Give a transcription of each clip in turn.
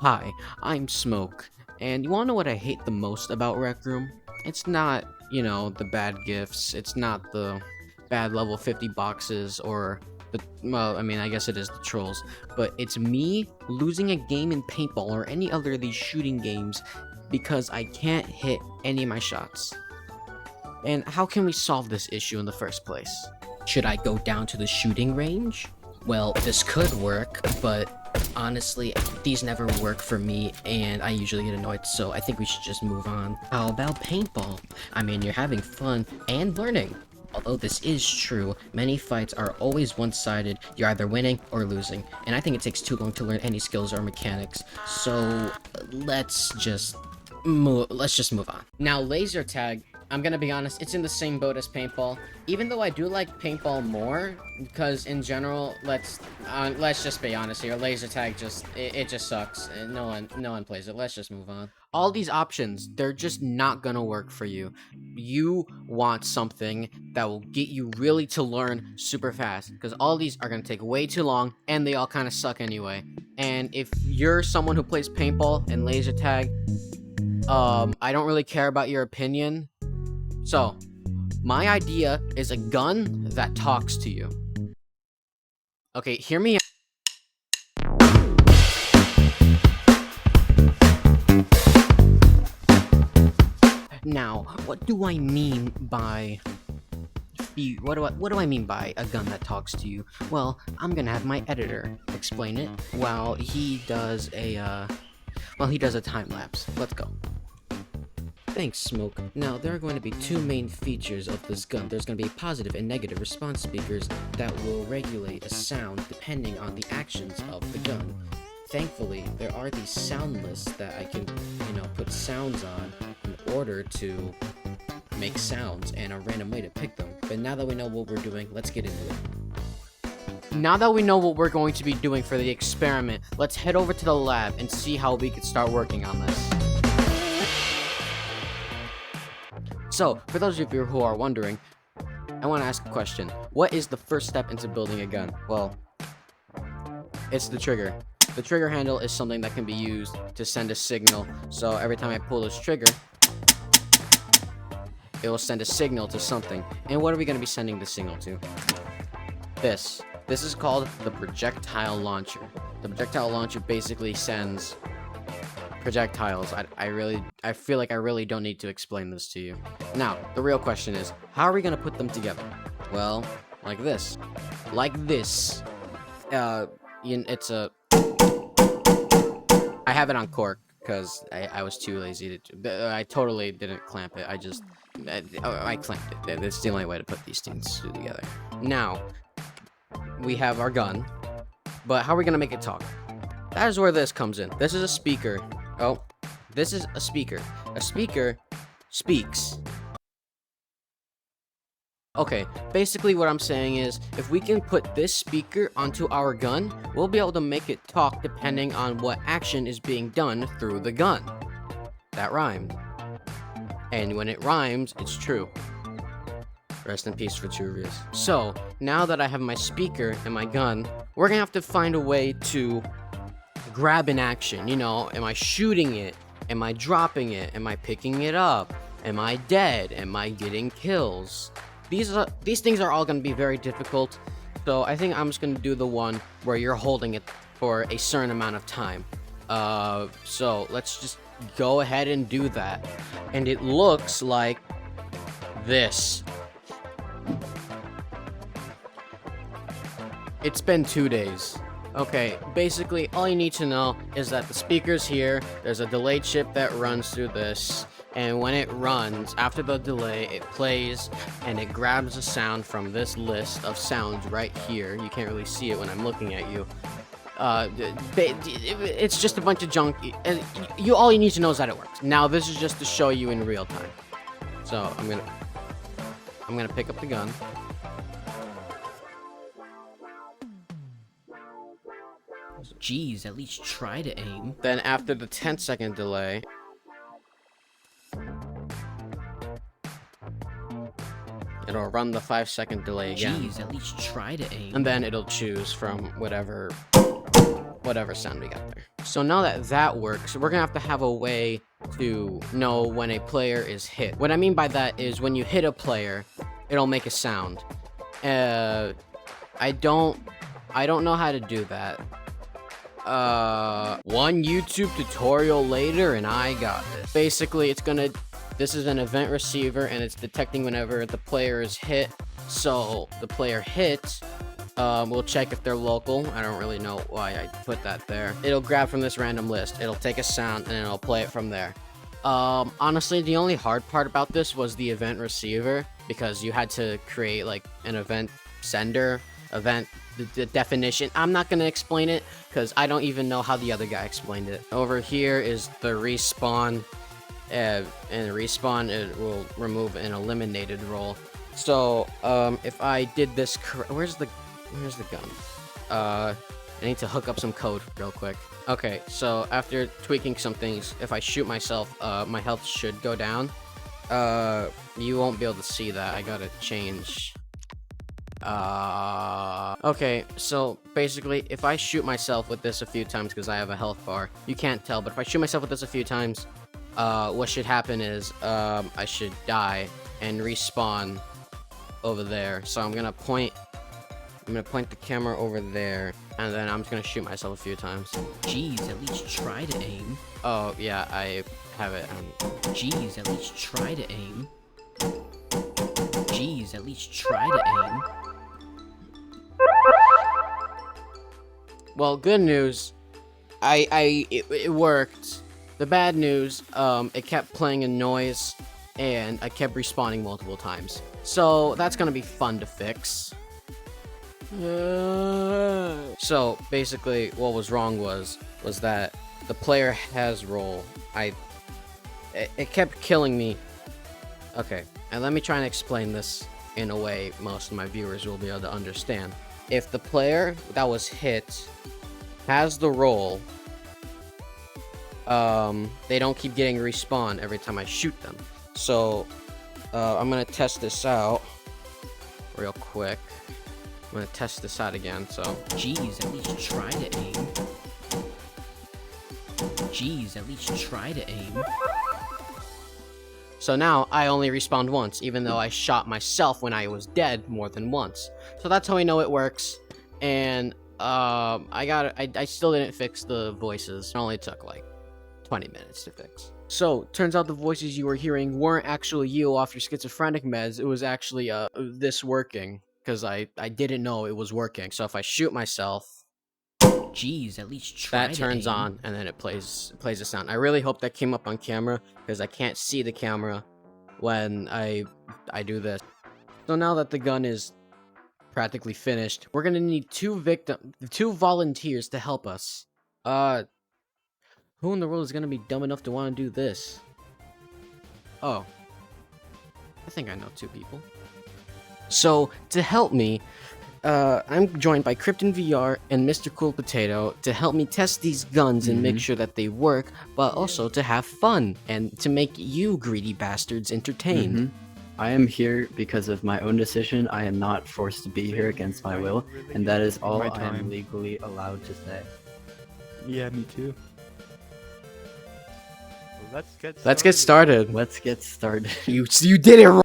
Hi, I'm Smoke, and you wanna know what I hate the most about Rec Room? It's not, the bad gifts, it's not the bad level 50 boxes, or well, I mean, I guess it is the trolls, but it's me losing a game in paintball or any other of these shooting games because I can't hit any of my shots. And how can we solve this issue in the first place? Should I go down to the shooting range? Well, this could work, but honestly, these never work for me, and I usually get annoyed, so I think we should just move on. How about paintball? I mean, you're having fun and learning. Although this is true, many fights are always one-sided. You're either winning or losing, and I think it takes too long to learn any skills or mechanics. So let's just move on. Now, laser tag, I'm gonna be honest, it's in the same boat as paintball. Even though I do like paintball more, because in general, let's just be honest here, laser tag it just sucks. And no one plays it. Let's just move on. All these options, they're just not gonna work for you. You want something that will get you really to learn super fast, because all these are gonna take way too long, and they all kind of suck anyway. And if you're someone who plays paintball and laser tag, I don't really care about your opinion. So, my idea is a gun that talks to you. Okay, hear me out. Now, what do I mean by what do I mean by a gun that talks to you? Well, I'm gonna have my editor explain it while he does a time lapse. Let's go. Thanks, Smoke. Now, there are going to be two main features of this gun. There's going to be positive and negative response speakers that will regulate a sound depending on the actions of the gun. Thankfully, there are these sound lists that I can, put sounds on in order to make sounds and a random way to pick them. But now that we know what we're doing, let's get into it. Now that we know what we're going to be doing for the experiment, let's head over to the lab and see how we can start working on this. So, for those of you who are wondering, I want to ask a question. What is the first step into building a gun? Well, it's the trigger. The trigger handle is something that can be used to send a signal. So every time I pull this trigger, it will send a signal to something. And what are we going to be sending the signal to? This. This is called the projectile launcher. The projectile launcher basically sends projectiles. I feel like I really don't need to explain this to you. Now, the real question is, how are we gonna put them together? Well, like this. Like this. It's a... I have it on cork, because I was too lazy to... I totally didn't clamp it. I clamped it. It's the only way to put these things together. Now, we have our gun, but how are we gonna make it talk? That is where this comes in. This is a speaker. Oh, this is a speaker. A speaker speaks. Okay, basically what I'm saying is, if we can put this speaker onto our gun, we'll be able to make it talk depending on what action is being done through the gun. That rhymed. And when it rhymes, it's true. Rest in peace, Vitruvius. So, now that I have my speaker and my gun, we're gonna have to find a way to grab an action. Am I shooting it? Am I dropping it? Am I picking it up? Am I dead? Am I getting kills? These things are all going to be very difficult, so I think I'm just going to do the one where you're holding it for a certain amount of time. So let's just go ahead and do that. And it looks like this. It's been 2 days. Okay, basically, all you need to know is that the speaker's here, there's a delay chip that runs through this, and when it runs, after the delay, it plays, and it grabs a sound from this list of sounds right here. You can't really see it when I'm looking at you. It's just a bunch of junk. All you need to know is that it works. Now, this is just to show you in real time. So, I'm gonna pick up the gun. Jeez, at least try to aim. Then after the 10-second delay, it'll run the 5-second delay again. Jeez, at least try to aim. And then it'll choose from whatever whatever sound we got there. So now that that works, we're gonna have a way to know when a player is hit. What I mean by that is when you hit a player, it'll make a sound. I don't know how to do that. One YouTube tutorial later and I got this. Basically, this is an event receiver and it's detecting whenever the player is hit. So the player hits, we'll check if they're local. I don't really know why I put that there. It'll grab from this random list. It'll take a sound and it'll play it from there. Honestly, the only hard part about this was the event receiver, because you had to create like an event sender, the definition. I'm not gonna explain it because I don't even know how the other guy explained it. Over here is the respawn, and respawn, it will remove an eliminated role. So if I did this where's the gun? I need to hook up some code real quick. Okay, so after tweaking some things, if I shoot myself, my health should go down. You won't be able to see that. I gotta change. Okay, so basically, if I shoot myself with this a few times, because I have a health bar, you can't tell, but if I shoot myself with this a few times, what should happen is, I should die and respawn over there. So I'm gonna point the camera over there, and then I'm just gonna shoot myself a few times. Jeez, at least try to aim. Oh, yeah, I have it. Jeez, at least try to aim. Jeez, at least try to aim. Well, good news, it worked. The bad news, it kept playing a noise, and I kept respawning multiple times. So that's gonna be fun to fix. So basically, what was wrong was that the player has role. It kept killing me. Okay, and let me try and explain this in a way most of my viewers will be able to understand. If the player that was hit has the role, they don't keep getting respawn every time I shoot them. So I'm gonna test this out real quick. I'm gonna test this out again. So Jeez, at least try to aim. Jeez, at least try to aim. So now I only respawned once, even though I shot myself when I was dead more than once. So that's how we know it works. And I still didn't fix the voices. It only took like 20 minutes to fix. So turns out the voices you were hearing weren't actually you off your schizophrenic meds. It was actually this working, because I didn't know it was working. So if I shoot myself, Jeez, at least try that to turns aim. on, and then it plays a sound. I really hope that came up on camera, because I can't see the camera when I do this. So now that the gun is practically finished, we're gonna need two volunteers to help us. Who in the world is gonna be dumb enough to want to do this? Oh, I think I know two people. So to help me, I'm joined by Krypton VR and Mr. Cool Potato to help me test these guns and make sure that they work, but also to have fun and to make you greedy bastards entertained. I am here because of my own decision. I am not forced to be here against my will, and that is all I am legally allowed to say. Yeah, me too. Well, Let's get started. Let's get started. You did it wrong.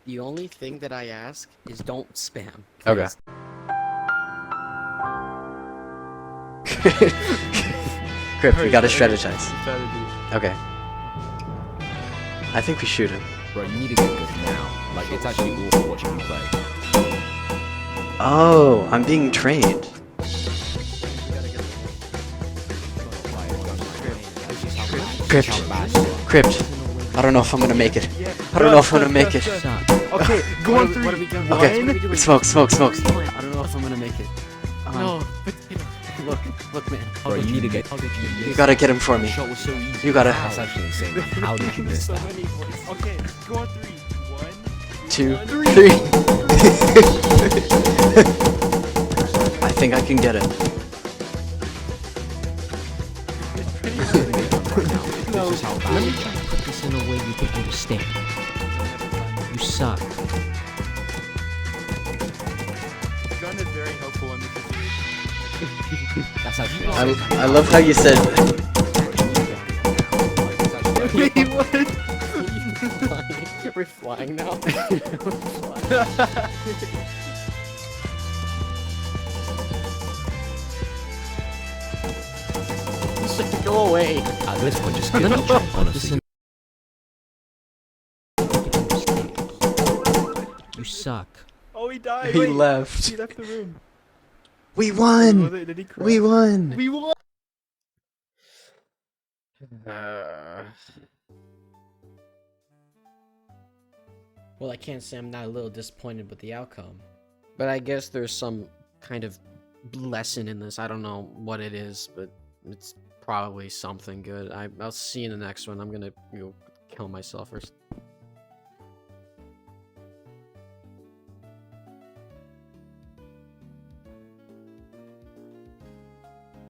The only thing that I ask is don't spam. Okay. Crypt, we gotta strategize. Okay. I think we shoot him. Bro, you need to get good now. Like, it's actually awful watching you play. Oh, I'm being trained. Crypt. I don't know if I'm gonna make it. I don't know if I'm gonna make it. Okay, go on three. Okay, smoke. I don't know if I'm gonna make it. No, Look, man. Bro, you need to get. You gotta get him for me. Shot was so easy. You gotta. That's actually insane. How did you miss that? Okay, go on three. 1, 2, 3. I think I can get it. This is how bad. Let me try to put this in a way you can understand. You suck. gun is very helpful in this situation. That's actually. I love how you said. Wait, what? We're flying now. Go away. At this point, just Let give me it a try try, to put this honestly. in. You suck. Oh, he died. He Wait, left. He left the room. We Was won. it- Did he crash? We won. We won. Well, I can't say I'm not a little disappointed with the outcome. But I guess there's some kind of lesson in this. I don't know what it is, but it's probably something good. I'll see you in the next one. I'm gonna go kill myself or